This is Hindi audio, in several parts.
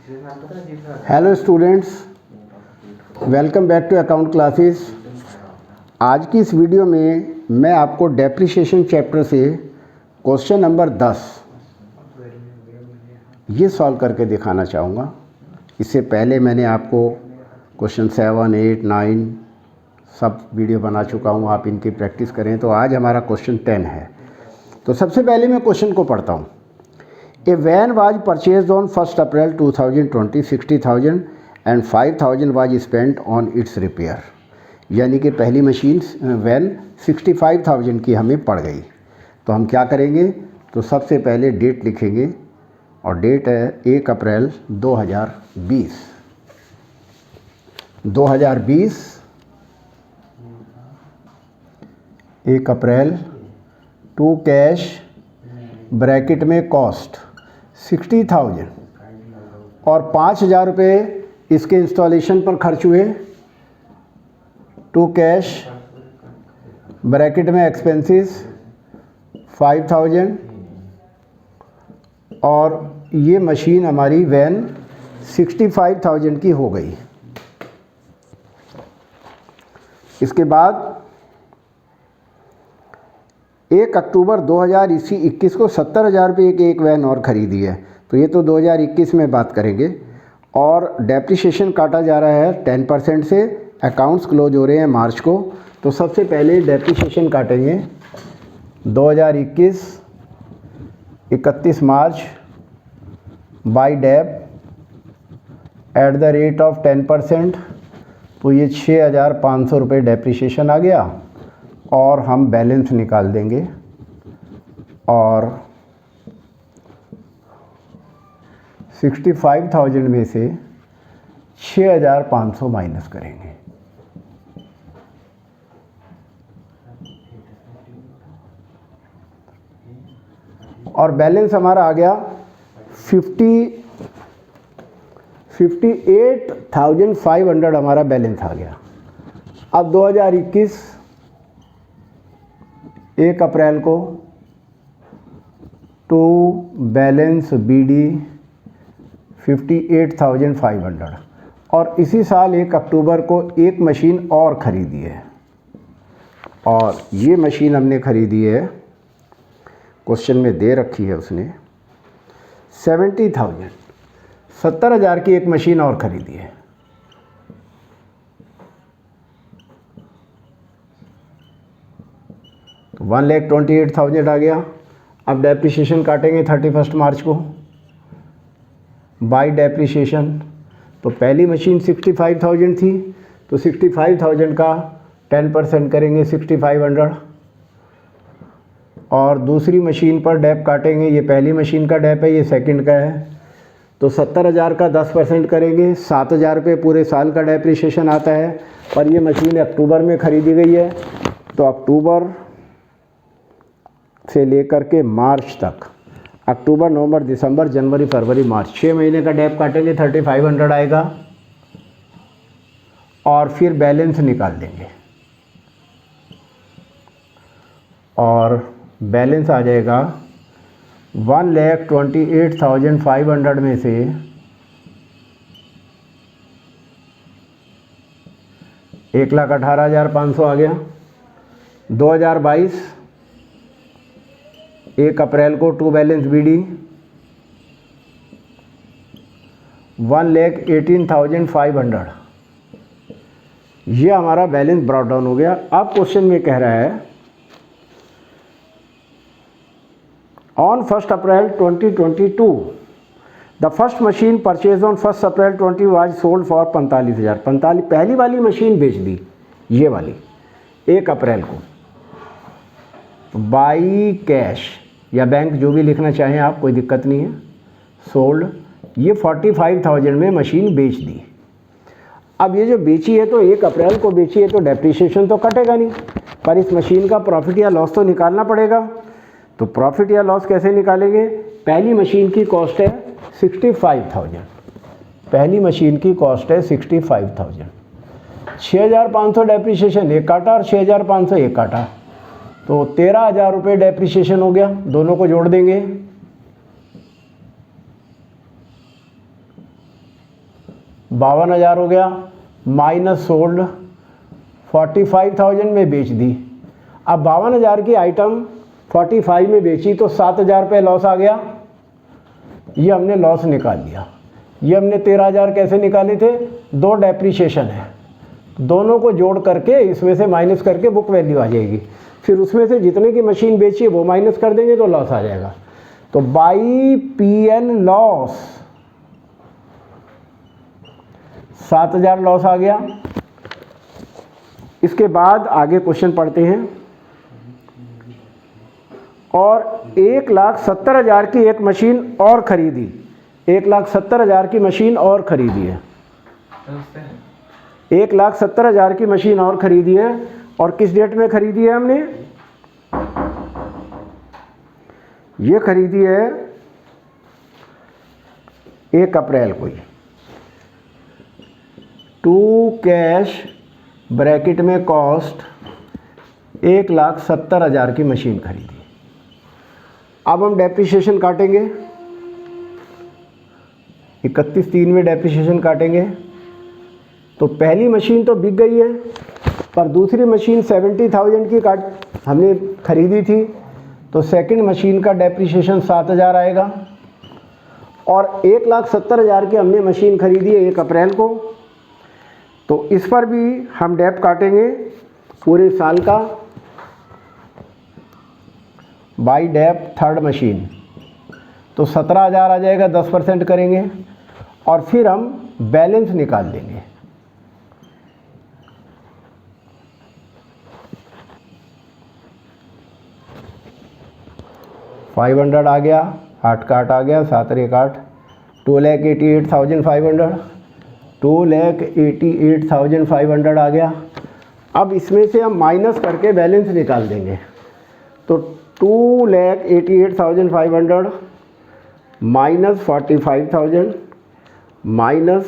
Hello students, welcome back to account classes. आज की इस वीडियो में मैं आपको डेप्रिसिएशन चैप्टर से क्वेश्चन नंबर 10 ये सॉल्व करके दिखाना चाहूँगा। इससे पहले मैंने आपको क्वेश्चन 7, 8, 9 सब वीडियो बना चुका हूँ, आप इनकी प्रैक्टिस करें। तो आज हमारा क्वेश्चन 10 है। तो सबसे पहले मैं क्वेश्चन को पढ़ता हूँ। A van was purchased on 1st April 2020, 60,000 and 5,000 was spent on its repair। यानी कि पहली मशीन वैन 65,000 की हमें पड़ गई। तो हम क्या करेंगे, तो सबसे पहले डेट लिखेंगे और डेट है 1 अप्रैल 2020। 1 अप्रैल टू कैश ब्रैकेट में कॉस्ट 60,000 और 5,000 रुपये इसके इंस्टॉलेशन पर खर्च हुए। टू कैश ब्रैकेट में एक्सपेंसेस 5,000 और ये मशीन हमारी वैन 65,000 की हो गई। इसके बाद 1 अक्टूबर 2021 को 70,000 रुपये की एक वैन और ख़रीदी है। तो ये तो 2021 में बात करेंगे। और डेप्रिसिएशन काटा जा रहा है 10% से। अकाउंट्स क्लोज हो रहे हैं मार्च को। तो सबसे पहले डेप्रिसिएशन काटेंगे 2021 31 March by dep at the rate of 10%। तो ये 6,500 रुपये डेप्रिसिएशन आ गया और हम बैलेंस निकाल देंगे और 65,000 में से 6,500 माइनस करेंगे। और बैलेंस हमारा आ गया 58,500 हमारा बैलेंस आ गया। अब 2021 1 अप्रैल को टू बैलेंस BD 58,500 और इसी साल 1 अक्टूबर को एक मशीन और ख़रीदी है। और ये मशीन हमने ख़रीदी है, क्वेश्चन में दे रखी है उसने 70,000, 70,000 की एक मशीन और ख़रीदी है। तो 1,28,000 आ गया। अब डेप्रिसिएशन काटेंगे 31 मार्च को बाई डेप्रिसिएशन। तो पहली मशीन 65,000 थी, तो 65,000 का 10% करेंगे 6,500 और दूसरी मशीन पर डेप काटेंगे। ये पहली मशीन का डेप है, ये सेकंड का है। तो 70,000 का 10% करेंगे 7,000 रुपये पूरे साल का डेप्रिसिएशन आता है। और ये मशीन अक्टूबर में ख़रीदी गई है। तो अक्टूबर से लेकर के मार्च तक, अक्टूबर, नवंबर, दिसंबर, जनवरी, फरवरी, मार्च, 6 महीने का डेप काटेंगे 3,500 आएगा और फिर बैलेंस निकाल देंगे और बैलेंस आ जाएगा 1,28,500 में से 1,18,500 आ गया। 2022 1 अप्रैल को टू बैलेंस BD 1,18,500, ये हमारा बैलेंस ब्रॉट डाउन हो गया। अब क्वेश्चन में कह रहा है on 1 April 2022 the first machine purchase on 1 April 20 was sold for 45,000। पहली वाली मशीन बेच दी, ये वाली 1 अप्रैल को बाई कैश या बैंक, जो भी लिखना चाहें आप, कोई दिक्कत नहीं है। सोल्ड, ये 45,000 में मशीन बेच दी। अब ये जो बेची है तो 1 अप्रैल को बेची है तो डेप्रिसिएशन तो कटेगा नहीं, पर इस मशीन का प्रॉफिट या लॉस तो निकालना पड़ेगा। तो प्रॉफिट या लॉस कैसे निकालेंगे? पहली मशीन की कॉस्ट है 65,000, पहली मशीन की कॉस्ट है 65,000। 6,500 डेप्रिसिएशन एक काटा और 6,500 एक काटा, तो 13,000 रुपये डेप्रिसिएशन हो गया। दोनों को जोड़ देंगे 52,000 हो गया, माइनस सोल्ड 45,000 में बेच दी। अब 52,000 की आइटम 45 में बेची तो 7,000 रुपये लॉस आ गया, ये हमने लॉस निकाल लिया। ये हमने 13,000 कैसे निकाले थे, 2 डेप्रीशिएशन है, दोनों को जोड़ करके इसमें से माइनस करके बुक वैल्यू आ जाएगी। फिर उसमें से जितने की मशीन बेची है वो माइनस कर देंगे तो लॉस आ जाएगा। तो बाई पीएन लॉस 7,000 लॉस आ गया। इसके बाद आगे क्वेश्चन पढ़ते हैं। और 1,70,000 की एक मशीन और खरीदी, 1,70,000 की मशीन और खरीदी है, 1,70,000 की मशीन और खरीदी है। और किस डेट में खरीदी है हमने, ये खरीदी है 1 अप्रैल को ही। टू कैश ब्रैकेट में कॉस्ट 1,70,000 की मशीन खरीदी। अब हम डेप्रीशिएशन काटेंगे, 31/3 में डेप्रीशिएशन काटेंगे। तो पहली मशीन तो बिक गई है, पर दूसरी मशीन 70,000 की हमने खरीदी थी, तो सेकंड मशीन का डेप्रीशिएशन 7,000 आएगा। और 1,70,000 की हमने मशीन खरीदी है 1 अप्रैल को, तो इस पर भी हम डेप काटेंगे पूरे साल का बाई डेप थर्ड मशीन, तो 17,000 आ जाएगा, 10% करेंगे और फिर हम बैलेंस निकाल देंगे। $500 आ गया, 8 का 8 आ गया, 7 रे 8, 2,88,500, 2,88,500 आ गया। अब इसमें से हम माइनस करके बैलेंस निकाल देंगे। तो 2,88,500 माइनस 45,000 माइनस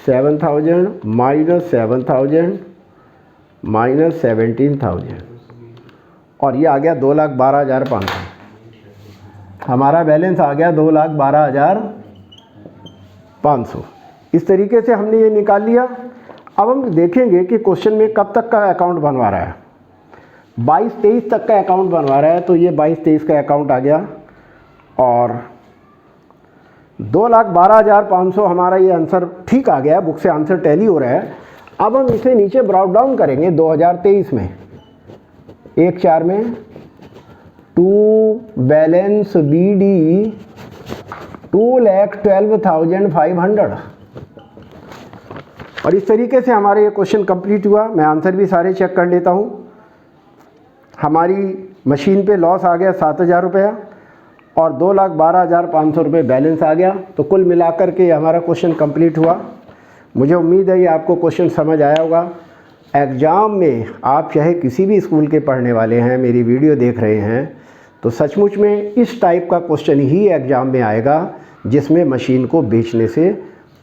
7,000 माइनस 7,000 माइनस 17,000 और ये आ गया 2,12,500। हमारा बैलेंस आ गया 2,12,500। इस तरीके से हमने ये निकाल लिया। अब हम देखेंगे कि क्वेश्चन में कब तक का अकाउंट बनवा रहा है। 22-23 तक का अकाउंट बनवा रहा है, तो ये 22-23 का अकाउंट आ गया और 2,12,500 हमारा ये आंसर ठीक आ गया, बुक से आंसर टैली हो रहा है। अब हम इसे नीचे ब्राउट डाउन करेंगे 2023 में, 1/4 में, टू बैलेंस BD 2,12,500 और इस तरीके से हमारे ये क्वेश्चन कंप्लीट हुआ। मैं आंसर भी सारे चेक कर लेता हूँ। हमारी मशीन पे लॉस आ गया 7,000 रुपया और 2,12,500 रुपये बैलेंस आ गया। तो कुल मिलाकर के हमारा क्वेश्चन कंप्लीट हुआ। मुझे उम्मीद है ये आपको क्वेश्चन समझ आया होगा। एग्ज़ाम में आप चाहे किसी भी स्कूल के पढ़ने वाले हैं, मेरी वीडियो देख रहे हैं, तो सचमुच में इस टाइप का क्वेश्चन ही एग्ज़ाम में आएगा जिसमें मशीन को बेचने से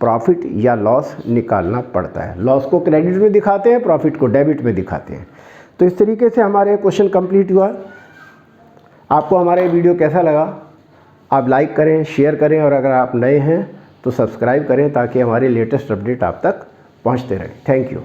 प्रॉफिट या लॉस निकालना पड़ता है। लॉस को क्रेडिट में दिखाते हैं, प्रॉफिट को डेबिट में दिखाते हैं। तो इस तरीके से हमारे क्वेश्चन कंप्लीट हुआ। आपको हमारा ये वीडियो कैसा लगा, आप लाइक करें, शेयर करें और अगर आप नए हैं तो सब्सक्राइब करें ताकि हमारे लेटेस्ट अपडेट आप तक पहुंचते रहें। Thank you.